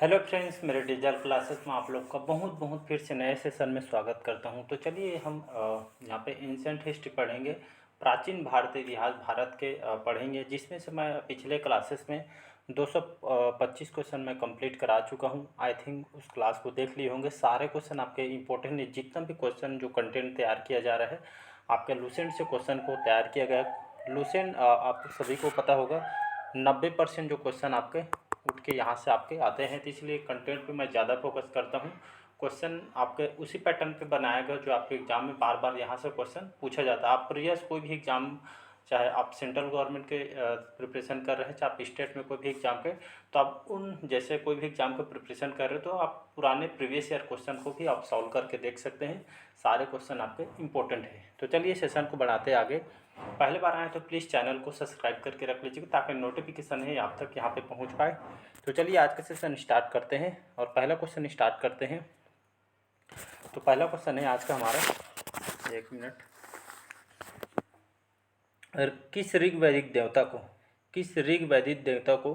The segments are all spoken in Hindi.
हेलो फ्रेंड्स, मेरे डिजिटल क्लासेस में आप लोग का बहुत बहुत फिर से नए सेशन में स्वागत करता हूं। तो चलिए हम यहाँ पे एंशिएंट हिस्ट्री पढ़ेंगे। प्राचीन भारतीय इतिहास भारत के पढ़ेंगे, जिसमें से मैं पिछले क्लासेस में 225 क्वेश्चन मैं कंप्लीट करा चुका हूं। आई थिंक उस क्लास को देख लिए होंगे। सारे क्वेश्चन आपके इंपॉर्टेंट है। जितना भी क्वेश्चन जो कंटेंट तैयार किया जा रहा है, आपके लूसेंट से क्वेश्चन को तैयार किया गया है। लूसेंट आप सभी को पता होगा 90% जो क्वेश्चन आपके उठ के यहाँ से आपके आते हैं, तो इसलिए कंटेंट पे मैं ज़्यादा फोकस करता हूँ। क्वेश्चन आपके उसी पैटर्न पे बनाया गया जो आपके एग्जाम में बार बार यहाँ से क्वेश्चन पूछा जाता है। आप प्रीवियस कोई भी एग्जाम, चाहे आप सेंट्रल गवर्नमेंट के प्रिपरेशन कर रहे हैं, चाहे आप स्टेट में कोई भी एग्जाम के, तो आप उन जैसे कोई भी एग्जाम का प्रिपरेशन कर रहे हो तो आप पुराने प्रीवियस ईयर क्वेश्चन को भी आप सॉल्व करके देख सकते हैं। सारे क्वेश्चन आपके इंपॉर्टेंट है। तो चलिए सेशन को बढ़ाते आगे। पहले बार आए तो प्लीज़ चैनल को सब्सक्राइब करके रख लीजिएगा, ताकि नोटिफिकेशन है आप तक यहाँ पे पहुँच पाए। तो चलिए आज का सेशन स्टार्ट करते हैं और पहला क्वेश्चन स्टार्ट करते हैं। तो पहला क्वेश्चन है आज का हमारा, एक मिनट। किस ऋग वैदिक देवता को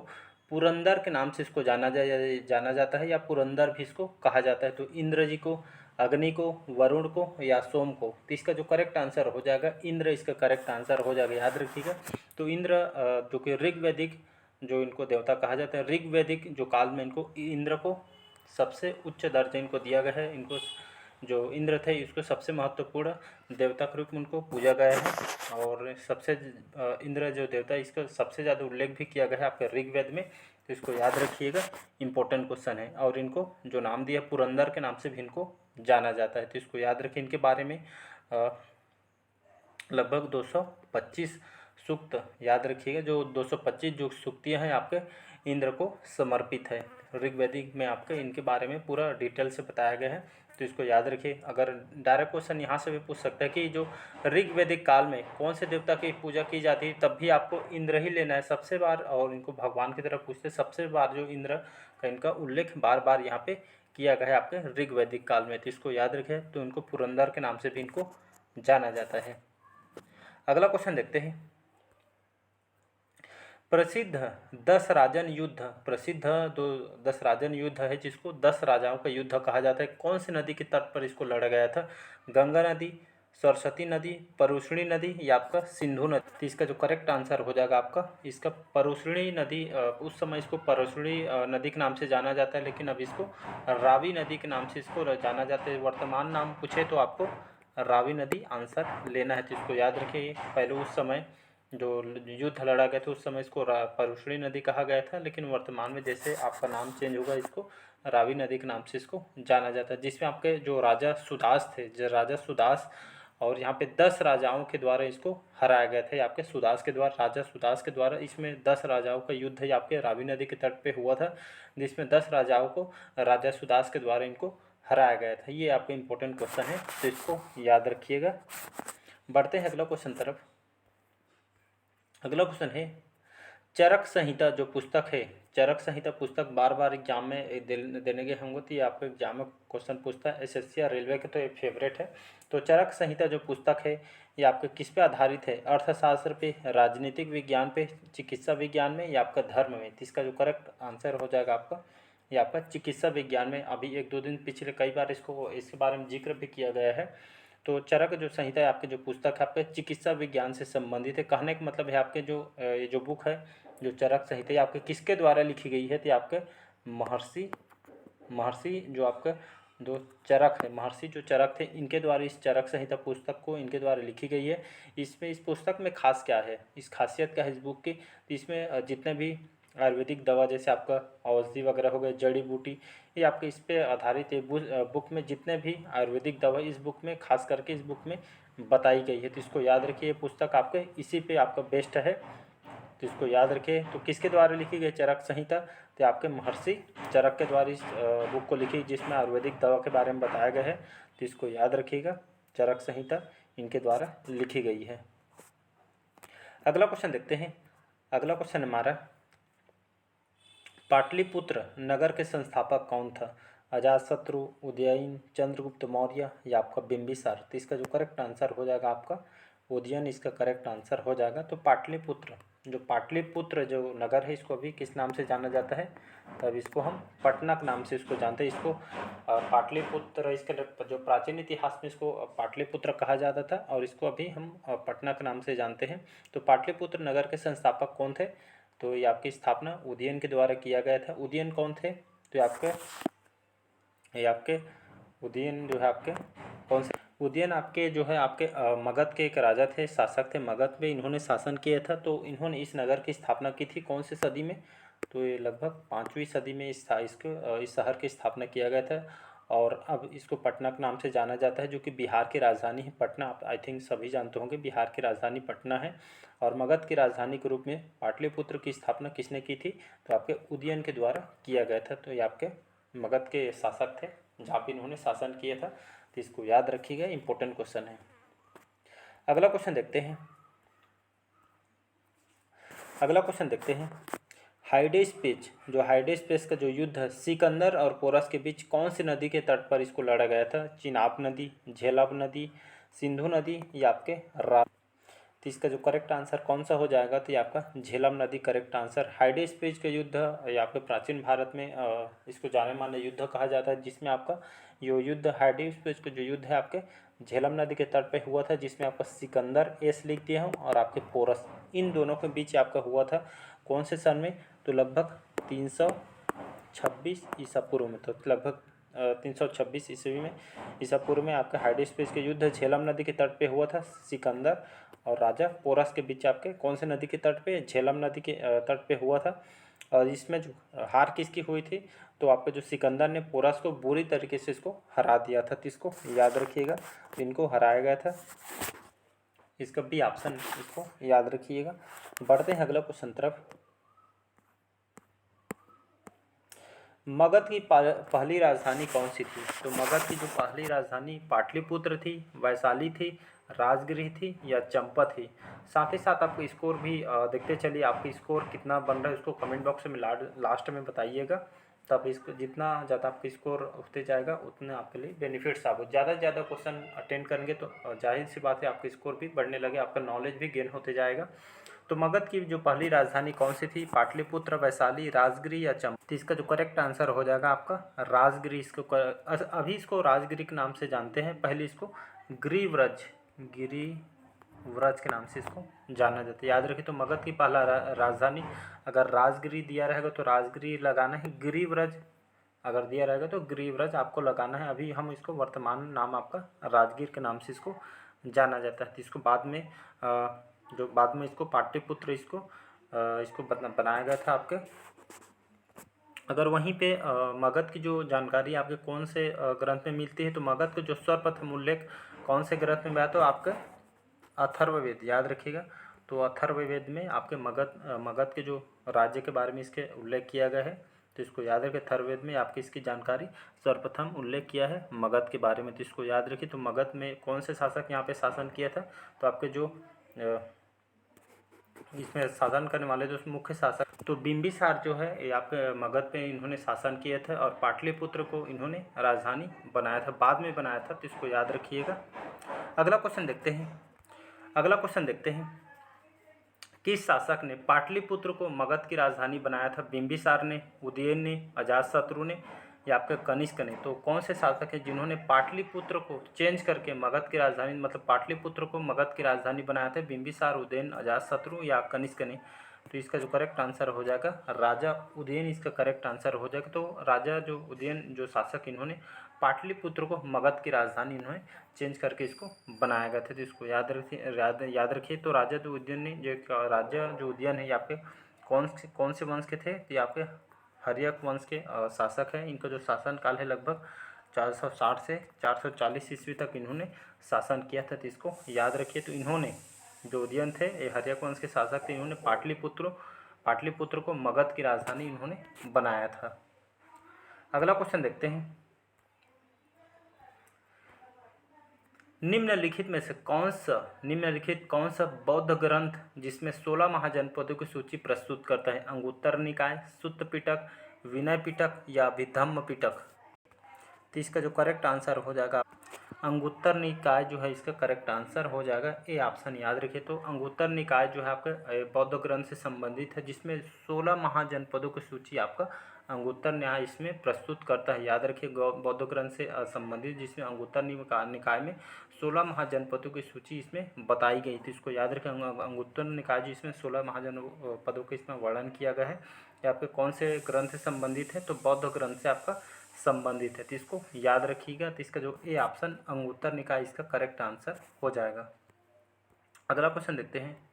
पुरंदर के नाम से इसको जाना जाता है, या पुरंदर भी इसको कहा जाता है? तो इंद्र जी को, अग्नि को, वरुण को, या सोम को? तो इसका जो करेक्ट आंसर हो जाएगा इंद्र, इसका करेक्ट आंसर हो जाएगा, याद रखिएगा। तो इंद्र जो कि ऋग वैदिक जो इनको देवता कहा जाता है, ऋग वैदिक जो काल में इनको इंद्र को सबसे उच्च दर्जा इनको दिया गया है। इनको जो इंद्र थे इसको सबसे महत्वपूर्ण देवता के रूप में उनको पूजा गया है। और सबसे इंद्र जो देवता इसका सबसे ज़्यादा उल्लेख भी किया गया है आपके ऋग्वेद में। तो इसको याद रखिएगा, इंपॉर्टेंट क्वेश्चन है। और इनको जो नाम दिया पुरंदर के नाम से भी इनको जाना जाता है। तो इसको याद रखिए। इनके बारे में लगभग 225 सूक्त याद रखिएगा। जो 225 जो सूक्तियाँ हैं आपके इंद्र को समर्पित है। ऋग्वेदिक में आपके इनके बारे में पूरा डिटेल से बताया गया है। तो इसको याद रखिए। अगर डायरेक्ट क्वेश्चन यहाँ से भी पूछ सकता है कि जो ऋग्वेदिक काल में कौन से देवता की पूजा की जाती है, तब भी आपको इंद्र ही लेना है सबसे बार। और इनको भगवान की तरफ पूछते सबसे बार जो इंद्र का इनका उल्लेख बार बार यहाँ पे किया गया है आपके ऋग्वेदिक काल में। तो इसको याद रखें। तो इनको पुरंदर के नाम से भी इनको जाना जाता है। अगला क्वेश्चन देखते हैं। प्रसिद्ध 10 राजन युद्ध, प्रसिद्ध दो 10 राजन युद्ध है जिसको 10 राजाओं का युद्ध कहा जाता है। कौन सी नदी के तट पर इसको लड़ा गया था? गंगा नदी, सरस्वती नदी, परुष्णी नदी, या आपका सिंधु नदी? तो इसका जो करेक्ट आंसर हो जाएगा आपका इसका परुष्णी नदी। उस समय इसको परुष्णी नदी के नाम से जाना जाता है, लेकिन अब इसको रावी नदी के नाम से इसको जाना जाता है। वर्तमान नाम पूछे तो आपको रावी नदी आंसर लेना है। तो इसको याद रखिए। पहले उस समय जो युद्ध लड़ा गया था उस समय इसको परुष्णी नदी कहा गया था, लेकिन वर्तमान में जैसे आपका नाम चेंज होगा इसको रावी नदी के नाम से इसको जाना जाता है। जिसमें आपके जो राजा सुदास थे, जो राजा सुदास, और यहाँ पे 10 राजाओं के द्वारा इसको हराया गया था। आपके सुदास के द्वारा, राजा सुदास के द्वारा इसमें 10 राजाओं का युद्ध है आपके रावी नदी के तट पे हुआ था, जिसमें 10 राजाओं को राजा सुदास के द्वारा इनको हराया गया था। ये आपका इंपॉर्टेंट क्वेश्चन है, तो इसको याद रखिएगा। बढ़ते हैं अगला क्वेश्चन तरफ। अगला क्वेश्चन है, चरक संहिता जो पुस्तक है, चरक संहिता पुस्तक बार बार एग्जाम में देने के होंगे, तो ये आपको एग्जाम में क्वेश्चन पूछता है। एसएससी या रेलवे के तो ये फेवरेट है। तो चरक संहिता जो पुस्तक है ये आपके किस पे आधारित है? अर्थशास्त्र पे, राजनीतिक विज्ञान पे, चिकित्सा विज्ञान में, या आपका धर्म में? तो इसका जो करेक्ट आंसर हो जाएगा आपका ये आपका चिकित्सा विज्ञान में। अभी 1-2 दिन पिछले कई बार इसके बारे में जिक्र भी किया गया है। तो चरक जो संहिता है आपके जो पुस्तक है आपके चिकित्सा विज्ञान से संबंधित है। कहने का मतलब है आपके जो ये जो बुक है, जो चरक संहिता है आपके किसके द्वारा लिखी गई है? तो आपके महर्षि जो आपके दो चरक है, महर्षि जो चरक थे, इनके द्वारा इस चरक संहिता पुस्तक को इनके द्वारा लिखी गई है। इसमें इस पुस्तक में खास क्या है, इस खासियत क्या है इस बुक की? तो इसमें जितने भी आयुर्वेदिक दवा जैसे आपका औषधि वगैरह हो गए, जड़ी बूटी, ये आपके इस पे आधारित है। बुक में जितने भी आयुर्वेदिक दवा इस बुक में खास करके इस बुक में बताई गई है। तो इसको याद रखिए। ये पुस्तक आपके इसी पे आपका बेस्ट है, तो इसको याद रखिए। तो किसके द्वारा लिखी गई चरक संहिता? तो आपके महर्षि चरक के द्वारा इस बुक को लिखी, जिसमें आयुर्वेदिक दवा के बारे में बताया गया है। तो इसको याद रखिएगा, चरक संहिता इनके द्वारा लिखी गई है। अगला क्वेश्चन देखते हैं। अगला क्वेश्चन हमारा, पाटलिपुत्र नगर के संस्थापक कौन था? अजातशत्रु, उदयन, चंद्रगुप्त मौर्य, या आपका बिंबिसार? तो इसका जो करेक्ट आंसर हो जाएगा आपका उदयन, इसका करेक्ट आंसर हो जाएगा। तो पाटलिपुत्र जो पाटलिपुत्र जो नगर है इसको अभी किस नाम से जाना जाता है, तब इसको हम पटना के नाम से इसको जानते हैं। इसको पाटलिपुत्र, इसके जो प्राचीन इतिहास में इसको पाटलिपुत्र कहा जाता था और इसको अभी हम पटना के नाम से जानते हैं। तो पाटलिपुत्र नगर के संस्थापक कौन थे, तो ये आपकी स्थापना उदयन के द्वारा किया गया था। उदयन कौन थे, तो ये आपके उदयन जो है आपके कौन से, उदयन आपके जो है आपके मगध के एक राजा थे, शासक थे, मगध में इन्होंने शासन किया था। तो इन्होंने इस नगर की स्थापना की थी कौन सी सदी में, तो ये लगभग 5वीं सदी में इस शहर की स्थापना किया गया था। और अब इसको पटना के नाम से जाना जाता है, जो कि बिहार की राजधानी है पटना। आप आई थिंक सभी जानते होंगे बिहार की राजधानी पटना है। और मगध की राजधानी के रूप में पाटलिपुत्र की स्थापना किसने की थी, तो आपके उदयन के द्वारा किया गया था। तो ये आपके मगध के शासक थे जहाँ पे इन्होंने शासन किया था। तो इसको याद रखिएगा, इंपॉर्टेंट क्वेश्चन है। अगला क्वेश्चन देखते हैं। हाइडेस पेच, जो हाइडेस पेच का जो युद्ध है सिकंदर और पोरस के बीच कौन सी नदी के तट पर इसको लड़ा गया था, चिनाब नदी, झेलम नदी, सिंधु नदी या आपके तो इसका जो करेक्ट आंसर कौन सा हो जाएगा, तो ये आपका झेलम नदी करेक्ट आंसर। हाइडेस पेच का युद्ध ये आपके प्राचीन भारत में इसको जाने माने युद्ध कहा जाता है, जिसमें आपका यो युद्ध हाइडेस पेच का जो युद्ध है आपके झेलम नदी के तट पे हुआ था, जिसमें आपका सिकंदर एस लिख दिया हूँ और आपके पोरस, इन दोनों के बीच आपका हुआ था कौन से सन में, तो लगभग 326 ईसा पूर्व में। तो लगभग 326 ईस्वी में ईसा पूर्व में आपका हाइडेस पेच के युद्ध झेलम नदी के तट पे हुआ था। सिकंदर और राजा पोरस के बीच आपके कौन से नदी के तट पे, झेलम नदी के तट पे हुआ था। और इसमें जो हार किसकी हुई थी, तो आपके जो सिकंदर ने पोरस को बुरी तरीके से इसको हरा दिया था। तो इसको याद रखिएगा, इनको हराया गया था, इसका बी ऑप्शन इसको याद रखिएगा। बढ़ते हैं अगला क्वेश्चन तरफ। मगध की पहली राजधानी कौन सी थी, तो मगध की जो पहली राजधानी पाटलिपुत्र थी, वैशाली थी, राजगिरी थी या चंपा थी। साथ ही साथ आपको स्कोर भी देखते चलिए, आपका स्कोर कितना बन रहा है उसको कमेंट बॉक्स में लास्ट में बताइएगा। तब इसको जितना ज़्यादा आपका स्कोर उठते जाएगा उतने आपके लिए बेनिफिट्स आपको, ज़्यादा से ज़्यादा क्वेश्चन अटेंड करेंगे तो जाहिर सी बात है आपका स्कोर भी बढ़ने लगे, आपका नॉलेज भी गेन होते जाएगा। तो मगध की जो पहली राजधानी कौन सी थी, पाटलिपुत्र, वैशाली, राजगिरी या चंपा। तो इसका जो करेक्ट आंसर हो जाएगा आपका राजगिरी। इसको अभी इसको राजगिरी के नाम से जानते हैं, पहले इसको गिरिव्रज के नाम से इसको जाना जाता है। याद रखिए, तो मगध की पहला राजधानी अगर राजगिरी दिया रहेगा तो राजगिरी लगाना है, गिरिव्रज अगर दिया रहेगा तो गिरिव्रज आपको लगाना है। अभी हम इसको वर्तमान नाम आपका राजगीर के नाम से इसको जाना जाता है। तो इसको बाद में इसको पाटलिपुत्र इसको बनाया गया था आपके। अगर वहीं पे मगध की जो जानकारी आपके कौन से ग्रंथ में मिलती है, तो मगध के जो सर्वप्रथम उल्लेख कौन से ग्रंथ में आया, तो आपका अथर्ववेद, याद रखिएगा। तो अथर्ववेद में आपके मगध के जो राज्य के बारे में इसके उल्लेख किया गया है, तो इसको याद रखिए। अथर्ववेद में आपकी इसकी जानकारी सर्वप्रथम उल्लेख किया है मगध के बारे में, तो इसको याद रखिए। तो मगध में कौन से शासक यहाँ पे शासन किया था, तो आपके जो इसमें शासन करने वाले जो मुख्य शासक, तो बिंबिसार जो है ये आपके मगध पे इन्होंने शासन किया था और पाटलिपुत्र को इन्होंने राजधानी बनाया था, बाद में बनाया था। तो इसको याद रखिएगा। अगला क्वेश्चन देखते हैं। किस शासक ने पाटलिपुत्र को मगध की राजधानी बनाया था, बिंबिसार ने, उदयन ने, अजातशत्रु ने या आपके कनिष्क ने। तो कौन से शासक हैं जिन्होंने पाटलिपुत्र को चेंज करके मगध की राजधानी, मतलब पाटलिपुत्र को मगध की राजधानी बनाया था, बिंबिसार, उदयन, अजातशत्रु या कनिष्क ने। तो इसका जो करेक्ट आंसर हो जाएगा राजा उदयन, इसका करेक्ट आंसर हो जाएगा। तो राजा जो उदयन जो शासक, इन्होंने पाटलिपुत्र को मगध की राजधानी इन्होंने चेंज करके इसको बनाया गया था। तो इसको याद रखिए। तो राजा जो उदयन ने राजा जो उदयन है ये आपके कौन से वंश के थे, तो ये आपके हर्यक वंश के शासक हैं। इनका जो शासन काल है लगभग 460 से 440 ईस्वी तक इन्होंने शासन किया था। तो इसको याद रखिए। तो इन्होंने जो उदयन थे ये हर्यक वंश के शासक थे, इन्होंने पाटलिपुत्र को मगध की राजधानी इन्होंने बनाया था। अगला क्वेश्चन देखते हैं। निम्नलिखित कौन सा बौद्ध ग्रंथ जिसमें 16 महाजनपदों की सूची प्रस्तुत करता है, अंगुत्तर निकाय, सुत्त पिटक, विनय पिटक या अभिधम्म पिटक। तो इसका जो करेक्ट आंसर हो जाएगा अंगुत्तर निकाय जो है इसका करेक्ट आंसर हो जाएगा ए ऑप्शन, याद रखिए। तो अंगुत्तर निकाय जो है आपका बौद्ध ग्रंथ से संबंधित है, जिसमें 16 महाजनपदों की सूची आपका अंगुत्तर न्याय इसमें प्रस्तुत करता है। याद रखिए बौद्ध ग्रंथ से संबंधित, जिसमें अंगुत्तर निकाय में 16 महाजनपदों की सूची इसमें बताई गई थी। इसको याद रखें, अंगुत्तर निकाय जिसमें 16 महाजनपदों का इसमें वर्णन किया गया है। ये आपके कौन से ग्रंथ से संबंधित है? तो बौद्ध ग्रंथ से आपका संबंधित है। तो इसको याद रखिएगा। तो इसका जो ए ऑप्शन अंगुत्तर निकाय इसका करेक्ट आंसर हो जाएगा। अगला क्वेश्चन देखते हैं।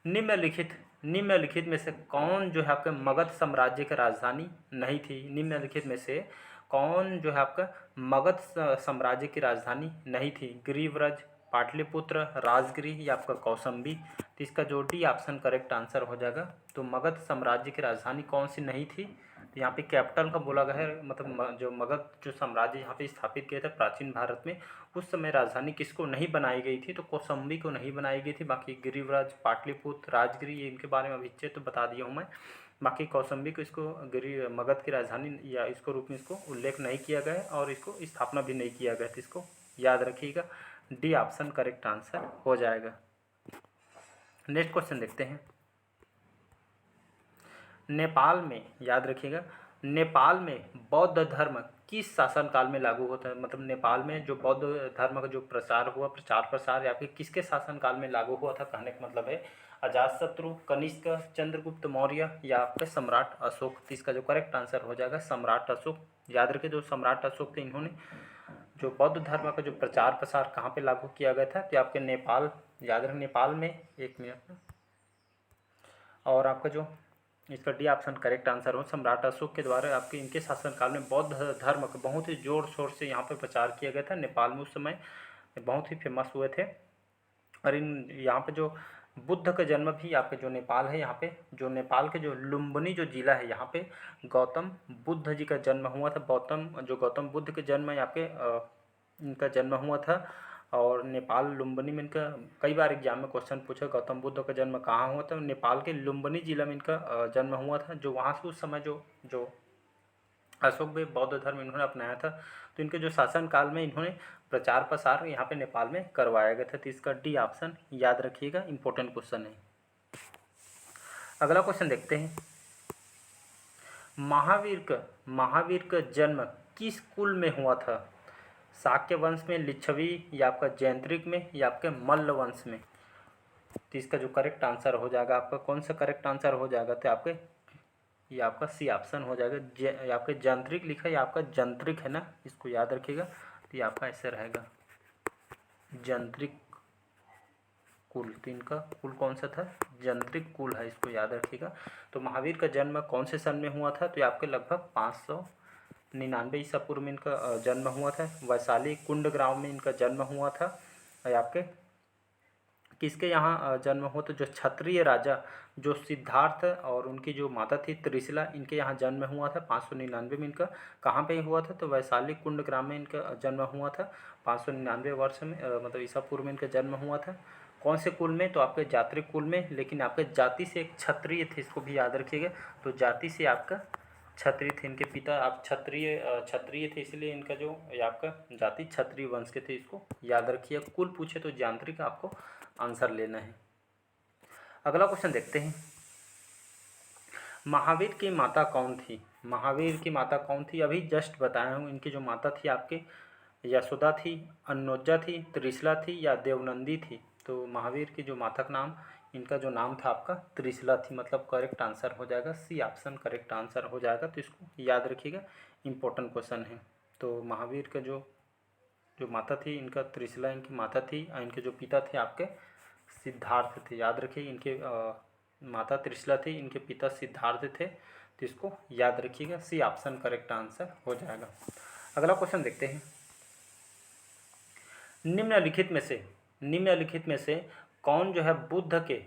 निम्नलिखित में से कौन जो है आपके मगध साम्राज्य की राजधानी नहीं थी? निम्नलिखित में से कौन जो है आपका मगध साम्राज्य की राजधानी नहीं थी? गिरिव्रज, पाटलिपुत्र, राजगिरी या आपका कौसंबी? तो इसका जो डी ऑप्शन करेक्ट आंसर हो जाएगा। तो मगध साम्राज्य की राजधानी कौन सी नहीं थी? तो यहाँ पे कैपिटल का बोला गया है, मतलब जो मगध जो साम्राज्य यहाँ पे स्थापित किया था प्राचीन भारत में, उस समय राजधानी किसको नहीं बनाई गई थी? तो कौसंबी को नहीं बनाई गई थी। बाकी गिरिव्रज, पाटलिपुत्र, राजगिरी ये इनके बारे में अभी तो बता दिया हूँ मैं। बाकी कौसंबी को इसको मगध की राजधानी या इसको रूप में इसको उल्लेख नहीं किया गया है और इसको स्थापना भी नहीं किया गया था। इसको याद रखिएगा, डी ऑप्शन करेक्ट आंसर हो जाएगा। नेक्स्ट क्वेश्चन देखते हैं। नेपाल में, याद रखिएगा, नेपाल में बौद्ध धर्म किस शासनकाल में लागू होता है? मतलब नेपाल में जो बौद्ध धर्म का जो प्रचार हुआ, प्रचार प्रसार या फिर किसके शासनकाल में लागू हुआ था? कहने का मतलब है अजातशत्रु, कनिष्क, चंद्रगुप्त मौर्य या आपके सम्राट अशोक? तो इसका जो करेक्ट आंसर हो जाएगा सम्राट अशोक। याद रखिए, जो सम्राट अशोक थे इन्होंने जो बौद्ध धर्म का जो प्रचार प्रसार कहाँ पे लागू किया गया था? तो आपके नेपाल, याद रखें नेपाल में। एक मिनट, और आपका जो इसका डी ऑप्शन करेक्ट आंसर हो, सम्राट अशोक के द्वारा आपके इनके शासनकाल में बौद्ध धर्म का बहुत ही जोर शोर से यहाँ पे प्रचार किया गया था। नेपाल में उस समय बहुत ही फेमस हुए थे। और इन यहाँ पे जो बुद्ध का जन्म भी आपके जो नेपाल है, यहाँ पे जो नेपाल के जो लुम्बिनी जो जिला है, यहाँ पे गौतम बुद्ध जी का जन्म हुआ था। गौतम बुद्ध के जन्म यहाँ पे इनका जन्म हुआ था। और नेपाल लुम्बिनी में इनका कई बार एग्जाम में क्वेश्चन पूछा गौतम बुद्ध का जन्म कहाँ हुआ था? नेपाल के लुम्बिनी जिला में इनका जन्म हुआ था। जो वहाँ से उस समय जो अशोक भी बौद्ध धर्म इन्होंने अपनाया था। तो इनके जो शासन काल में इन्होंने प्रचार प्रसार यहाँ पे नेपाल में करवाया गया था। तो इसका डी ऑप्शन याद रखिएगा, इंपॉर्टेंट क्वेश्चन है। अगला क्वेश्चन देखते हैं। महावीर का जन्म किस कुल में हुआ था? शाक्य वंश में, लिच्छवी या आपका जैंत्रिक में या आपके मल्ल वंश में? तो इसका जो करेक्ट आंसर हो जाएगा आपका, कौन सा करेक्ट आंसर हो जाएगा? तो आपके ये आपका सी ऑप्शन हो जाएगा। आपके जंत्रिक लिखा है, आपका जंत्रिक है ना, इसको याद रखिएगा। तो ये आपका ऐसे रहेगा जंत्रिक कुल। तो इनका कुल कौन सा था? जंत्रिक कुल है, इसको याद रखिएगा। तो महावीर का जन्म कौन से सन में हुआ था? तो आपके लगभग 599 ईसा पूर्व में इनका जन्म हुआ था। वैशाली कुंड ग्राम में इनका जन्म हुआ था। और आपके किसके यहाँ जन्म हुआ? तो जो क्षत्रिय राजा जो सिद्धार्थ और उनकी जो माता थी त्रिशिला, इनके यहाँ जन्म हुआ था 599 में। इनका कहाँ पे हुआ था? तो वैशाली कुंड ग्राम में इनका जन्म हुआ था 599 वर्ष में, मतलब ईसा पूर्व में इनका जन्म हुआ था। कौन से कुल में? तो आपके जात्रिक कुल में। लेकिन आपके जाति से एक क्षत्रिय थे, इसको भी याद रखिएगा। तो जाति से आपका क्षत्रिय थे, इनके पिता आप क्षत्रिय थे, इसलिए इनका जो आपका जाति क्षत्रिय वंश के थे, इसको याद रखिए। कुल पूछे तो यांत्रिक आपको आंसर लेना है। अगला क्वेश्चन देखते हैं। महावीर की माता कौन थी? महावीर की माता कौन थी? अभी जस्ट बताया हूँ। इनकी जो माता थी आपके यशोदा थी, अन्नोजा थी, त्रिशला थी या देवनंदी थी? तो महावीर की जो माता का नाम, इनका जो नाम था आपका त्रिशला थी। मतलब करेक्ट आंसर हो जाएगा सी ऑप्शन करेक्ट आंसर हो जाएगा। तो इसको याद रखिएगा, इंपॉर्टेंट क्वेश्चन है। तो महावीर का जो माता थी इनका त्रिशला इनकी माता थी, और इनके जो पिता थे आपके सिद्धार्थ थे। याद रखिए, इनके माता त्रिशला थी, इनके पिता सिद्धार्थ थे। तो इसको याद रखिएगा, सी ऑप्शन करेक्ट आंसर हो जाएगा। अगला क्वेश्चन देखते हैं। निम्नलिखित में से कौन जो है बुद्ध के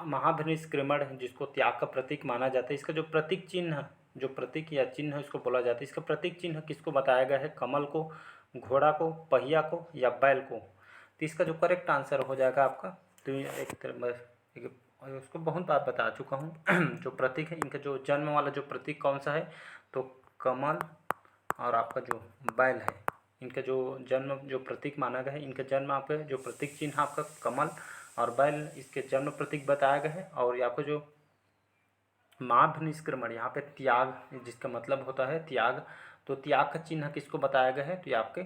महापरिनिष्क्रमण, जिसको त्याग का प्रतीक माना जाता है, इसका जो प्रतीक चिन्ह, जो प्रतीक या चिन्ह इसको बोला जाता है, इसका प्रतीक चिन्ह किसको बताया गया है? कमल को, घोड़ा को, पहिया को या बैल को? तो इसका जो करेक्ट आंसर हो जाएगा आपका, तो उसको बहुत बार बता चुका हूँ जो प्रतीक है इनका, जो जन्म वाला जो प्रतीक कौन सा है? तो कमल और आपका जो बैल है, इनका जो जन्म जो प्रतीक माना गया है, इनका जन्म आपका जो प्रतीक चिन्ह आपका कमल और बैल इसके जन्म प्रतीक बताया गया है। और ये आपको जो माभ निष्क्रमण यहाँ पे त्याग जिसका मतलब होता है त्याग, तो त्याग का चिन्ह किसको बताया गया है, तो ये आपके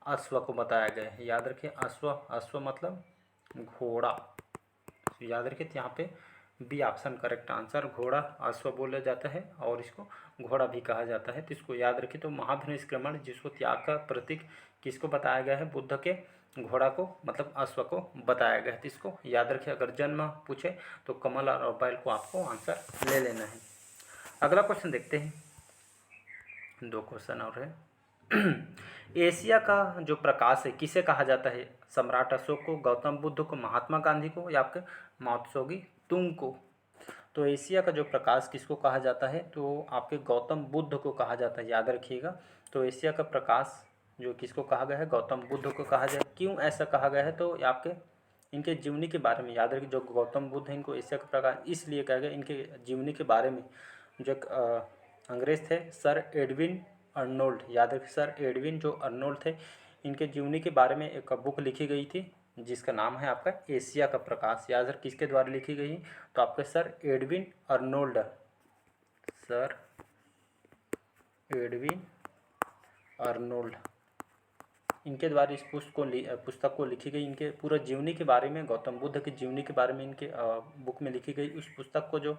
अश्व को बताया गया है। याद रखिए अश्व, अश्व मतलब घोड़ा, तो याद रखिए यहाँ पे बी ऑप्शन करेक्ट आंसर, घोड़ा अश्व बोला जाता है और इसको घोड़ा भी कहा जाता है, तो इसको याद रखिए। तो महाभिनिष्क्रमण जिसको त्याग का प्रतीक किसको बताया गया है, बुद्ध के घोड़ा को मतलब अश्व को बताया गया है, तो इसको याद रखिए। अगर जन्म पूछे तो कमल और बैल को आपको आंसर ले लेना है। अगला क्वेश्चन देखते हैं, 2 क्वेश्चन और है। एशिया का जो प्रकाश है किसे कहा जाता है, सम्राट अशोक को, गौतम बुद्ध को, महात्मा गांधी को या आपके मात्सोगी तुंग को। तो एशिया का जो प्रकाश किसको कहा जाता है, तो आपके गौतम बुद्ध को कहा जाता है, याद रखिएगा। तो एशिया का प्रकाश जो किसको कहा गया है, गौतम बुद्ध को कहा जाए। क्यों ऐसा कहा गया है, तो आपके इनके जीवनी के बारे में याद रखिए। जो गौतम बुद्ध हैं इनको एशिया का प्रकाश इसलिए कहा गया, इनके जीवनी के बारे में जो एक अंग्रेज थे सर एडविन अर्नोल्ड, याद रखिए सर एडविन जो अर्नोल्ड थे, इनके जीवनी के बारे में एक बुक लिखी गई थी जिसका नाम है आपका एशिया का प्रकाश। याद रखिए किसके द्वारा लिखी गई, तो आपके sir Edwin Arnold, sir Edwin Arnold, इनके द्वारा इस पुस्तक को लिखी गई। इनके पूरा जीवनी के बारे में, गौतम बुद्ध की जीवनी के बारे में इनके बुक में लिखी गई। उस पुस्तक को जो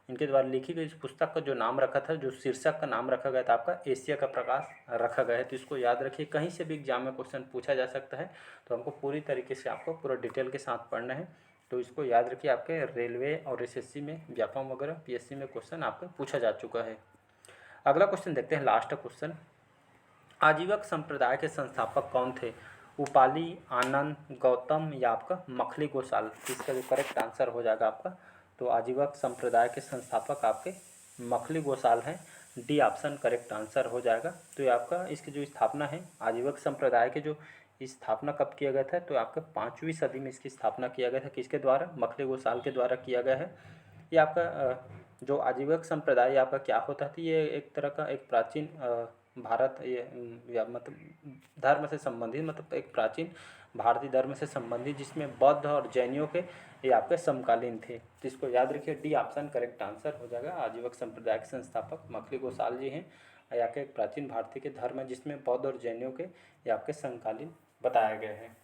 इनके द्वारा लिखी गई, इस पुस्तक का जो नाम रखा था, जो शीर्षक का नाम रखा गया था आपका एशिया का प्रकाश रखा गया है। तो इसको याद रखिए, कहीं से भी एग्जाम में क्वेश्चन पूछा जा सकता है, तो हमको पूरी तरीके से आपको पूरा डिटेल के साथ पढ़ना है। तो इसको याद रखिए, आपके रेलवे और एसएससी में, व्यापम वगैरह पीएससी में क्वेश्चन आपका पूछा जा चुका है। अगला क्वेश्चन देखते हैं, लास्ट क्वेश्चन। आजीवक संप्रदाय के संस्थापक कौन थे, उपाली, आनंद, गौतम या आपका मखली गोसाल। इसका जो करेक्ट आंसर हो जाएगा आपका, तो आजीवक संप्रदाय के संस्थापक आपके मखली गोसाल हैं, डी ऑप्शन करेक्ट आंसर हो जाएगा। तो ये आपका इसकी जो स्थापना है, आजीवक संप्रदाय के जो स्थापना कब किया गया था, तो आपका 5वीं सदी में इसकी स्थापना किया गया था। किसके द्वारा, मखली गोसाल के द्वारा किया गया है। ये आपका जो आजीवक संप्रदाय आपका क्या होता था, ये एक तरह का एक प्राचीन भारत या मतलब धर्म से संबंधित, मतलब एक प्राचीन भारतीय धर्म से संबंधित, जिसमें बौद्ध और जैनियों के ये आपके समकालीन थे। तो इसको याद रखिए, डी ऑप्शन करेक्ट आंसर हो जाएगा। आजीवक संप्रदाय के संस्थापक मखली गोसाल जी हैं। या के एक प्राचीन भारतीय के धर्म है जिसमें बौद्ध और जैनियों के ये आपके समकालीन बताए गए हैं।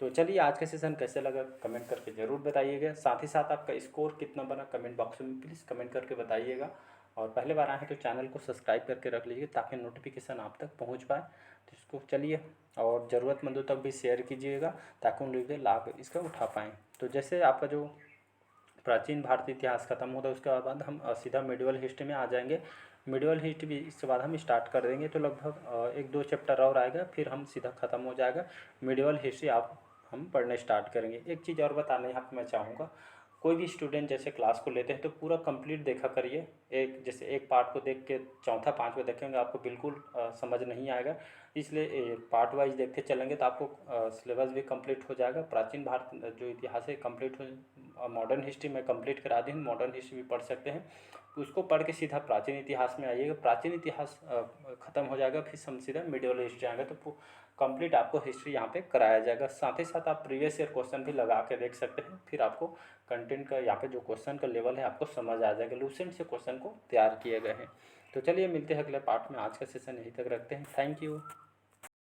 तो चलिए, आज का सेशन कैसे लगा कमेंट करके ज़रूर बताइएगा। साथ ही साथ आपका स्कोर कितना बना कमेंट बॉक्स में प्लीज़ कमेंट करके बताइएगा। और पहले बार आए हैं तो चैनल को सब्सक्राइब करके रख लीजिए ताकि नोटिफिकेशन आप तक पहुंच पाए। तो इसको चलिए और ज़रूरतमंदों तक भी शेयर कीजिएगा ताकि उन लोग भी लाभ इसका उठा पाएँ। तो जैसे आपका जो प्राचीन भारतीय इतिहास खत्म होता है उसके बाद हम सीधा मिडिवल हिस्ट्री में आ जाएंगे। मिडिवल हिस्ट्री भी इसके बाद हम स्टार्ट कर देंगे, तो लगभग 1-2 चैप्टर और आएगा, फिर हम सीधा ख़त्म हो जाएगा मिडिवल हिस्ट्री। आप हम पढ़ने स्टार्ट करेंगे। एक चीज़ और बताने यहाँ पे मैं चाहूँगा, कोई भी स्टूडेंट जैसे क्लास को लेते हैं तो पूरा कंप्लीट देखा करिए। एक जैसे एक पार्ट को देख के चौथा 5वां देखेंगे आपको बिल्कुल समझ नहीं आएगा, इसलिए पार्ट वाइज देखते चलेंगे तो आपको सिलेबस भी कंप्लीट हो जाएगा। प्राचीन भारत जो इतिहास है कंप्लीट हो, मॉडर्न हिस्ट्री में कंप्लीट करा दी, मॉडर्न हिस्ट्री भी पढ़ सकते हैं। उसको पढ़ के सीधा प्राचीन इतिहास में आइएगा, प्राचीन इतिहास ख़त्म हो जाएगा, फिर हम सीधा मिडिवल हिस्ट्री आएंगे, तो कंप्लीट आपको हिस्ट्री यहाँ पे कराया जाएगा। साथ ही साथ आप प्रीवियस ईयर क्वेश्चन भी लगा के देख सकते हैं, फिर आपको कंटेंट का यहाँ पे जो क्वेश्चन का लेवल है आपको समझ आ जाएगा। लूसेंट से क्वेश्चन को तैयार किए गए हैं। तो चलिए मिलते हैं अगले पार्ट में, आज का सेशन यहीं तक रखते हैं। Thank you.